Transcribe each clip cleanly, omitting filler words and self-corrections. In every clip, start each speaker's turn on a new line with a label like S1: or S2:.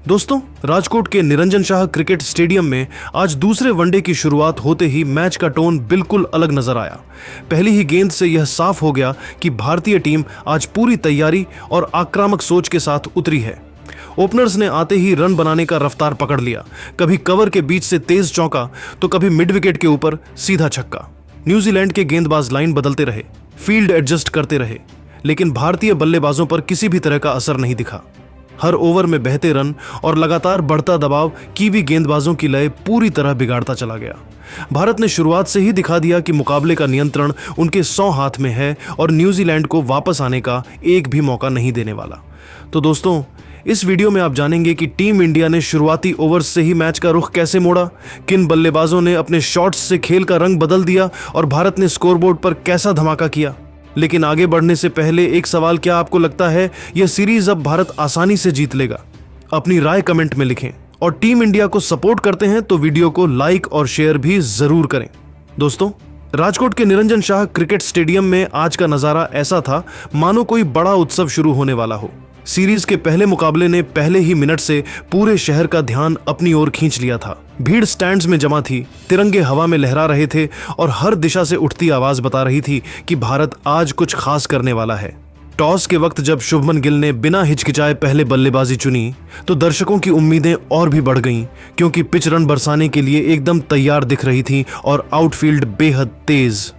S1: दोस्तों, राजकोट के Niranjan Shah cricket stadium में आज दूसरे वनडे की शुरुआत होते ही मैच का टोन बिल्कुल अलग नजर आया। पहली ही गेंद से यह साफ हो गया कि भारतीय टीम आज पूरी तैयारी और आक्रामक सोच के साथ उतरी है। ओपनर्स ने आते ही रन बनाने का रफ्तार पकड़ लिया। कभी कवर के बीच से तेज चौका तो कभी मिड विकेट के ऊपर सीधा छक्का। न्यूजीलैंड के गेंदबाज लाइन बदलते रहे, फील्ड एडजस्ट करते रहे, लेकिन भारतीय बल्लेबाजों पर किसी भी तरह का असर नहीं दिखा। हर ओवर में बहते रन और लगातार बढ़ता दबाव कीवी गेंदबाजों की लय पूरी तरह बिगाड़ता चला गया। भारत ने शुरुआत से ही दिखा दिया कि मुकाबले का नियंत्रण उनके 100 हाथ में है और न्यूजीलैंड को वापस आने का एक भी मौका नहीं देने वाला। तो दोस्तों, इस वीडियो में आप जानेंगे कि टीम इंडिया ने शुरुआती ओवर्स से ही मैच का रुख कैसे मोड़ा, किन बल्लेबाजों ने अपने शॉट्स से खेल का रंग बदल दिया और भारत ने स्कोरबोर्ड पर कैसा धमाका किया। लेकिन आगे बढ़ने से पहले एक सवाल, क्या आपको लगता है यह सीरीज अब भारत आसानी से जीत लेगा? अपनी राय कमेंट में लिखें और टीम इंडिया को सपोर्ट करते हैं तो वीडियो को लाइक और शेयर भी जरूर करें। दोस्तों, राजकोट के निरंजन शाह क्रिकेट स्टेडियम में आज का नजारा ऐसा था मानो कोई बड़ा उत्सव शुरू होने वाला हो। सीरीज के पहले मुकाबले ने पहले ही मिनट से पूरे शहर का ध्यान अपनी ओर खींच लिया था। भीड़ स्टैंड्स में जमा थी, तिरंगे हवा में लहरा रहे थे और हर दिशा से उठती आवाज बता रही थी कि भारत आज कुछ खास करने वाला है। टॉस के वक्त जब शुभमन गिल ने बिना हिचकिचाए पहले बल्लेबाजी चुनी तो दर्शकों की उम्मीदें और भी बढ़ गईं, क्योंकि पिच रन बरसाने के लिए एकदम तैयार दिख रही थी और आउटफील्ड बेहद तेज।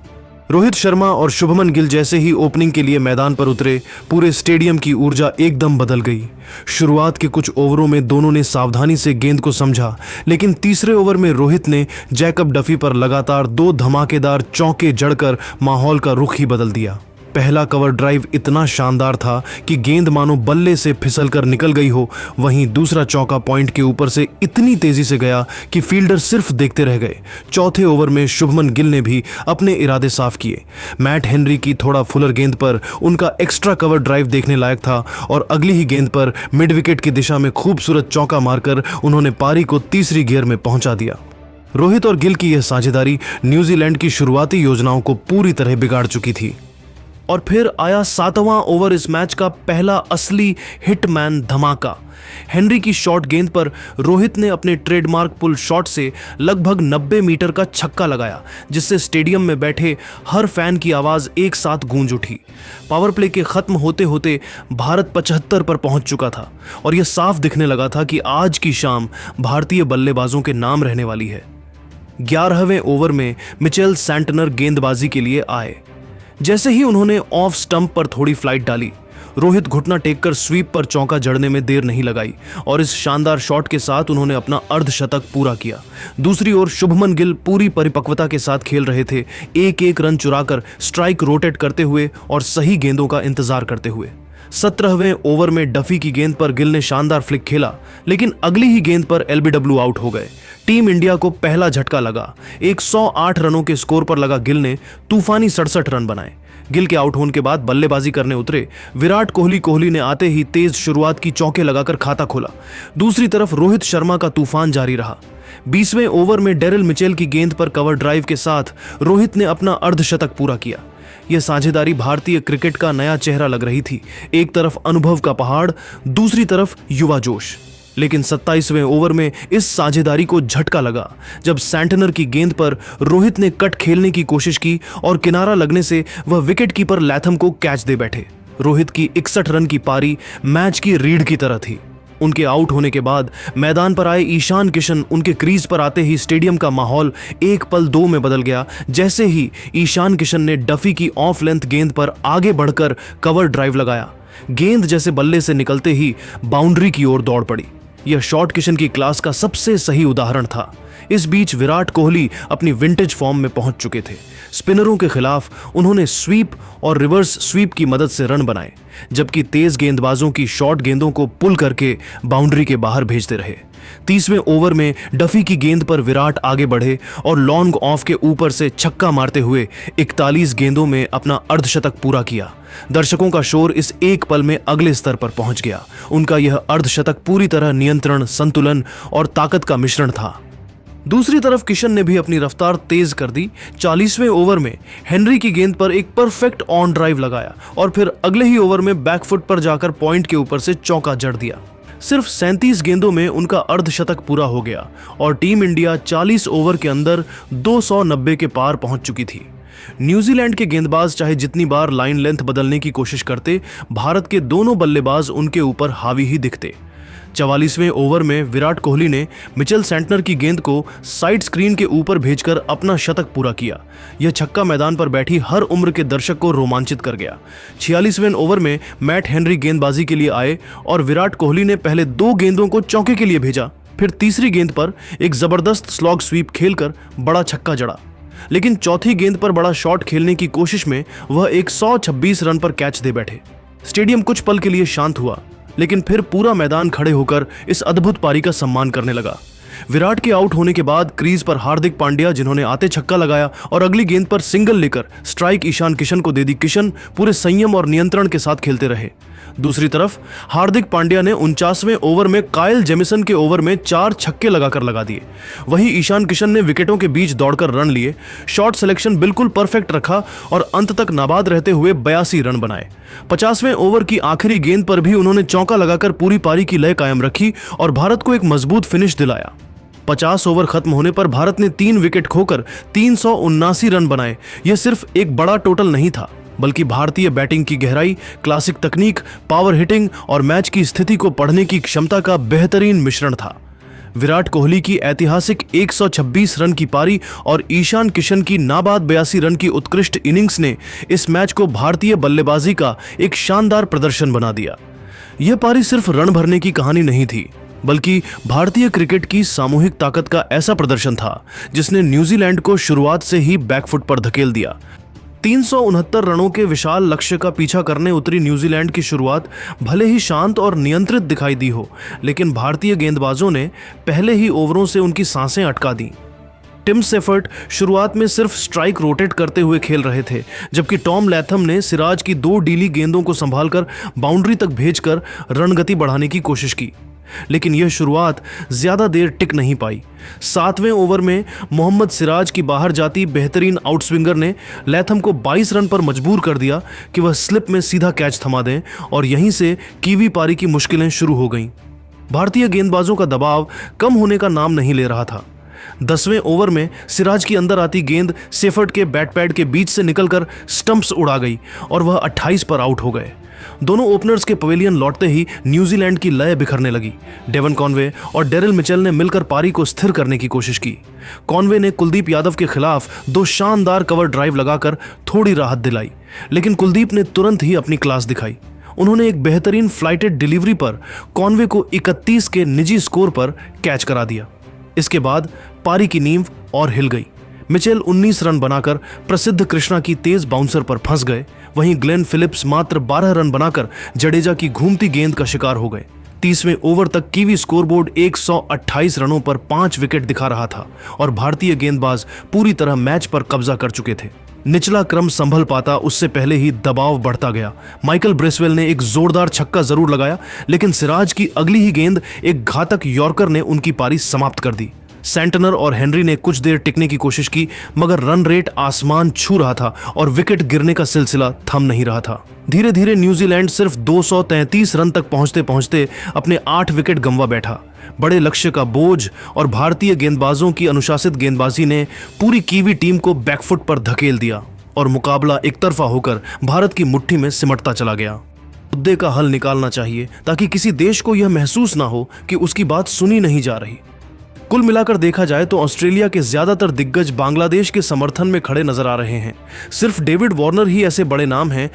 S1: रोहित शर्मा और शुभमन गिल जैसे ही ओपनिंग के लिए मैदान पर उतरे, पूरे स्टेडियम की ऊर्जा एकदम बदल गई। शुरुआत के कुछ ओवरों में दोनों ने सावधानी से गेंद को समझा, लेकिन तीसरे ओवर में रोहित ने जैकब डफी पर लगातार 2 धमाकेदार चौके जड़कर माहौल का रुख ही बदल दिया। पहला कवर ड्राइव इतना शानदार था कि गेंद मानो बल्ले से फिसलकर निकल गई हो। वहीं दूसरा चौका पॉइंट के ऊपर से इतनी तेजी से गया कि फील्डर सिर्फ देखते रह गए। चौथे ओवर में शुभमन गिल ने भी अपने इरादे साफ किए। मैट हेनरी की थोड़ा फुलर गेंद पर उनका एक्स्ट्रा कवर ड्राइव देखने लायक था और अगली ही गेंद पर मिड विकेट की दिशा में खूबसूरत चौका मारकर उन्होंने पारी को तीसरी गियर में पहुंचा दिया। रोहित और गिल की यह साझेदारी न्यूजीलैंड की शुरुआती योजनाओं को पूरी तरह बिगाड़ चुकी थी। और फिर आया 7वां ओवर, इस मैच का पहला असली हिटमैन धमाका। हेनरी की शॉर्ट गेंद पर रोहित ने अपने ट्रेडमार्क पुल शॉट से लगभग 90 मीटर का छक्का लगाया, जिससे स्टेडियम में बैठे हर फैन की आवाज एक साथ गूंज उठी। पावर प्ले के खत्म होते होते भारत 75 पर पहुंच चुका था और यह साफ दिखने लगा था कि आज की शाम भारतीय बल्लेबाजों के नाम रहने वाली है। 11वें ओवर में मिचेल सैंटनर गेंदबाजी के लिए आए। जैसे ही उन्होंने ऑफ स्टंप पर थोड़ी फ्लाइट डाली, रोहित घुटना टेककर स्वीप पर चौका जड़ने में देर नहीं लगाई और इस शानदार शॉट के साथ उन्होंने अपना अर्धशतक पूरा किया। दूसरी ओर शुभमन गिल पूरी परिपक्वता के साथ खेल रहे थे, एक एक रन चुराकर स्ट्राइक रोटेट करते हुए और सही गेंदों का इंतजार करते हुए। 17वें ओवर में डफी की गेंद पर गिल ने शानदार फ्लिक खेला, लेकिन अगली ही गेंद पर एलबीडब्ल्यू आउट हो गए। टीम इंडिया को पहला झटका लगा। 108 रनों के स्कोर पर लगा गिल ने तूफानी 67 रन बनाए। गिल के आउट होने के बाद बल्लेबाजी करने उतरे विराट कोहली ने आते ही तेज शुरुआत की चौके लगाकर खाता खोला। दूसरी तरफ रोहित शर्मा का तूफान जारी रहा। 20वें ओवर में डेरिल मिचेल की गेंद पर कवर ड्राइव के साथ रोहित ने अपना अर्धशतक पूरा किया। यह साझेदारी भारतीय क्रिकेट का नया चेहरा लग रही थी। एक तरफ अनुभव का पहाड़, दूसरी तरफ युवा जोश। लेकिन 27वें ओवर में इस साझेदारी को झटका लगा जब सैंटनर की गेंद पर रोहित ने कट खेलने की कोशिश की और किनारा लगने से वह विकेट कीपर लैथम को कैच दे बैठे। रोहित की 61 रन की पारी मैच की रीढ़ की तरह थी। उनके आउट होने के बाद मैदान पर आए ईशान किशन उनके क्रीज पर आते ही स्टेडियम का माहौल एक पल दो में बदल गया। जैसे ही ईशान किशन ने डफी की ऑफ लेंथ गेंद पर आगे बढ़कर कवर ड्राइव लगाया, गेंद जैसे बल्ले से निकलते ही बाउंड्री की ओर दौड़ पड़ी। यह शॉट किशन की क्लास का सबसे सही उदाहरण था। इस बीच विराट कोहली अपनी विंटेज फॉर्म में पहुंच चुके थे। स्पिनरों के खिलाफ उन्होंने स्वीप और रिवर्स स्वीप की मदद से रन बनाए, जबकि तेज गेंदबाजों की शॉर्ट गेंदों को पुल करके बाउंड्री के बाहर भेजते रहे। 30वें ओवर में डफी की गेंद पर विराट आगे बढ़े और लॉन्ग ऑफ के ऊपर से छक्का मारते हुए 41 गेंदों में अपना अर्धशतक पूरा किया। दर्शकों का शोर इस एक पल में अगले स्तर पर पहुंच गया। उनका यह अर्धशतक पूरी तरह नियंत्रण, संतुलन और ताकत का मिश्रण था। दूसरी तरफ किशन ने भी अपनी रफ्तार तेज कर दी। 40वें ओवर में हेनरी की गेंद पर एक परफेक्ट ऑन ड्राइव लगाया और फिर अगले ही ओवर में बैकफुट पर जाकर पॉइंट के ऊपर से चौका जड़ दिया। सिर्फ 37 गेंदों में उनका अर्धशतक पूरा हो गया और टीम इंडिया 40 ओवर के अंदर 290 के पार पहुंच चुकी थी। न्यूजीलैंड के गेंदबाज चाहे जितनी बार लाइन लेंथ बदलने की कोशिश करते, भारत के दोनों बल्लेबाज उनके ऊपर हावी ही दिखते। 44वें ओवर में विराट कोहली ने मिचेल सेंटनर की गेंद को साइड स्क्रीन के ऊपर भेजकर अपना शतक पूरा किया। यह छक्का मैदान पर बैठी हर उम्र के दर्शक को रोमांचित कर गया। 46वें ओवर में मैट हेनरी गेंदबाजी के लिए आए और विराट कोहली ने पहले 2 गेंदों को चौके के लिए भेजा, फिर तीसरी गेंद पर एक जबरदस्त स्लॉग स्वीप खेलकर बड़ा छक्का जड़ा। लेकिन चौथी गेंद पर बड़ा शॉट खेलने की कोशिश में वह एक 126 रन पर कैच दे बैठे। स्टेडियम कुछ पल के लिए शांत हुआ, लेकिन फिर पूरा मैदान खड़े होकर इस अद्भुत पारी का सम्मान करने लगा। विराट के आउट होने के बाद क्रीज पर हार्दिक पांड्या, जिन्होंने आते छक्का लगाया और अगली गेंद पर सिंगल लेकर स्ट्राइक ईशान किशन को दे दी। किशन पूरे संयम और नियंत्रण के साथ खेलते रहे। दूसरी तरफ हार्दिक पांड्या ने 49वें ओवर में काइल जेमिसन के ओवर में 4 छक्के लगाकर लगा दिए। वहीं ईशान किशन ने विकेटों के बीच दौड़कर रन लिए, शॉट सिलेक्शन बिल्कुल परफेक्ट रखा और अंत तक नाबाद रहते हुए 82 रन बनाए। 50वें ओवर की आखिरी गेंद पर भी उन्होंने चौका लगाकर पूरी पारी की लय कायम रखी और भारत को एक मजबूत फिनिश दिलाया। 50 ओवर खत्म होने पर भारत ने 3 विकेट खोकर 379 रन बनाए। यह सिर्फ एक बड़ा टोटल नहीं था, बल्कि भारतीय बैटिंग की गहराई, क्लासिक तकनीक, पावर हिटिंग और मैच की स्थिति को पढ़ने की क्षमता का बेहतरीन मिश्रण था। विराट कोहली की ऐतिहासिक 126 रन की पारी और ईशान किशन की नाबाद 82 रन की उत्कृष्ट इनिंग्स ने इस मैच को भारतीय बल्लेबाजी का एक शानदार प्रदर्शन बना दिया। यह पारी सिर्फ रन भरने की कहानी नहीं थी, बल्कि भारतीय क्रिकेट की सामूहिक ताकत का ऐसा प्रदर्शन था जिसने न्यूजीलैंड को शुरुआत से ही बैकफुट पर धकेल दिया। 369 रनों के विशाल लक्ष्य का पीछा करने उतरी न्यूजीलैंड की शुरुआत भले ही शांत और नियंत्रित दिखाई दी हो, लेकिन भारतीय गेंदबाजों ने पहले ही ओवरों से उनकी सांसें अटका दी। टिम सेफर्ट शुरुआत में सिर्फ स्ट्राइक रोटेट करते हुए खेल रहे थे, जबकि टॉम लैथम ने सिराज की 2 डीली गेंदों को संभालकर बाउंड्री तक भेजकर रणगति बढ़ाने की कोशिश की। लेकिन यह शुरुआत ज्यादा देर टिक नहीं पाई। 7वें ओवर में मोहम्मद सिराज की बाहर जाती बेहतरीन आउटस्विंगर ने लैथम को 22 रन पर मजबूर कर दिया कि वह स्लिप में सीधा कैच थमा दें और यहीं से कीवी पारी की मुश्किलें शुरू हो गईं। भारतीय गेंदबाजों का दबाव कम होने का नाम नहीं ले रहा था। 10वें ओवर में सिराज की अंदर आती गेंद सेफर्ट के बैट पैड के बीच से निकलकर स्टंप्स उड़ा गई और वह 28 पर आउट हो गए। दोनों ओपनर्स के पवेलियन लौटते ही न्यूजीलैंड की लय बिखरने लगी। डेवन कॉनवे और डेरिल मिचेल ने मिलकर पारी को स्थिर करने की कोशिश की। कॉनवे ने कुलदीप यादव के खिलाफ 2 शानदार कवर ड्राइव लगाकर थोड़ी राहत दिलाई, लेकिन कुलदीप ने तुरंत ही अपनी क्लास दिखाई। उन्होंने एक बेहतरीन फ्लाइटेड डिलीवरी पर कॉनवे को 31 के निजी स्कोर पर कैच करा दिया। इसके बाद पारी की नींव और हिल गई। मिचेल 19 रन बनाकर प्रसिद्ध कृष्णा की तेज बाउंसर पर फंस गए। वहीं ग्लेन फिलिप्स मात्र 12 रन बनाकर जडेजा की घूमती गेंद का शिकार हो गए। 30वें ओवर तक कीवी स्कोरबोर्ड 128 रनों पर 5 विकेट दिखा रहा था और भारतीय गेंदबाज पूरी तरह मैच पर कब्जा कर चुके थे। निचला क्रम संभल पाता उससे पहले ही दबाव बढ़ता गया। माइकल ब्रेसवेल ने एक जोरदार छक्का जरूर लगाया, लेकिन सिराज की अगली ही गेंद एक घातक यॉर्कर ने उनकी पारी समाप्त कर दी। सेंटनर और हेनरी ने कुछ देर टिकने की कोशिश की, मगर रन रेट आसमान छू रहा था और विकेट गिरने का सिलसिला थम नहीं रहा था। धीरे धीरे न्यूजीलैंड सिर्फ 233 रन तक पहुंचते पहुंचते अपने 8 विकेट गंवा बैठा। बड़े लक्ष्य का बोझ और भारतीय गेंदबाजों की अनुशासित गेंदबाजी ने पूरी कीवी टीम को बैकफुट पर धकेल दिया और मुकाबला एकतरफा होकर भारत की मुट्ठी में सिमटता चला गया। मुद्दे का हल निकालना चाहिए ताकि किसी देश को यह महसूस ना हो कि उसकी बात सुनी नहीं जा रही। कुल मिलाकर देखा जाए तो ऑस्ट्रेलिया के ज्यादातर दिग्गज बांग्लादेश के समर्थन में खड़े नजर आ रहे हैं। सिर्फ डेविड वार्नर ही ऐसे बड़े नाम हैं